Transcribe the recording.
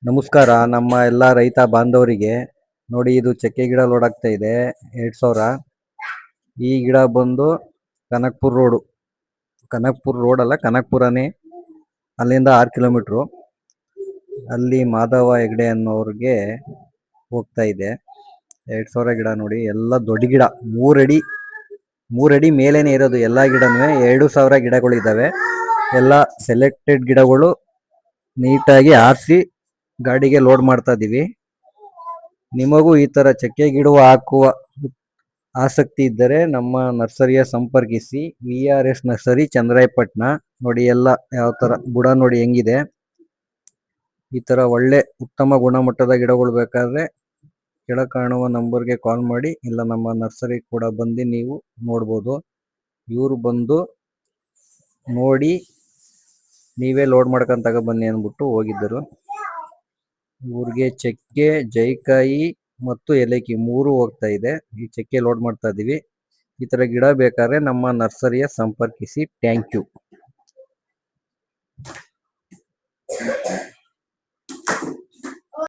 ನಮಸ್ಕಾರ ನಮ್ಮ ಎಲ್ಲ ರೈತ ಬಾಂಧವರಿಗೆ. ನೋಡಿ, ಇದು ಚಕ್ಕೆ ಗಿಡ ಲೋಡ್ ಆಗ್ತಾ ಇದೆ 2000. ಈ ಗಿಡ ಬಂದು ಕನಕ್ಪುರ್ ರೋಡ್ ಅಲ್ಲ, ಕನಕ್ಪುರನೇ. ಅಲ್ಲಿಂದ 6 ಕಿಲೋಮೀಟ್ರು. ಅಲ್ಲಿ ಮಾಧವ ಹೆಗ್ಡೆ ಅನ್ನೋರ್ಗೆ ಹೋಗ್ತಾ ಇದೆ. 2000 ಗಿಡ ನೋಡಿ, ಎಲ್ಲ ದೊಡ್ಡ ಗಿಡ. 3 ಅಡಿ ಮೇಲೇನೆ ಇರೋದು ಎಲ್ಲ ಗಿಡನೂ. 2000 ಗಿಡಗಳಿದ್ದಾವೆ. ಎಲ್ಲ ಸೆಲೆಕ್ಟೆಡ್ ಗಿಡಗಳು ನೀಟಾಗಿ ಆರಿಸಿ ಗಾಡಿಗೆ ಲೋಡ್ ಮಾಡ್ತಾ ಇದೀವಿ. ನಿಮಗೂ ಈ ತರ ಚಕ್ಕೆ ಗಿಡ ಹಾಕುವ ಆಸಕ್ತಿ ಇದ್ದರೆ ನಮ್ಮ ನರ್ಸರಿಯ ಸಂಪರ್ಕಿಸಿ. VRS nursery, Chandrayapatna. ನೋಡಿ ಎಲ್ಲ ಯಾವ ತರ ಬುಡ ನೋಡಿ ಹೆಂಗಿದೆ. ಈ ತರ ಒಳ್ಳೆ ಉತ್ತಮ ಗುಣಮಟ್ಟದ ಗಿಡಗಳು ಬೇಕಾದ್ರೆ ಕೆಳ ಕಾಣುವ ನಂಬರ್ಗೆ ಕಾಲ್ ಮಾಡಿ, ಇಲ್ಲ ನಮ್ಮ ನರ್ಸರಿ ಕೂಡ ಬಂದು ನೀವು ನೋಡ್ಬೋದು. ಇವರು ಬಂದು ನೋಡಿ ನೀವೇ ಲೋಡ್ ಮಾಡ್ಕೊಂಡ್ ತಗೊಬನ್ನಿ ಅಂದ್ಬಿಟ್ಟು ಹೋಗಿದ್ದರು. ಇವ್ರಿಗೆ ಚಕ್ಕೆ, ಜೈಕಾಯಿ ಮತ್ತು ಏಲಕ್ಕಿ 3 ಹೋಗ್ತಾ ಇದೆ. ಈ ಚಕ್ಕೆ ಲೋಡ್ ಮಾಡ್ತಾ ಇದೀವಿ. ಈ ತರ ಗಿಡ ಬೇಕಾದ್ರೆ ನಮ್ಮ ನರ್ಸರಿಯ ಸಂಪರ್ಕಿಸಿ. Thank you.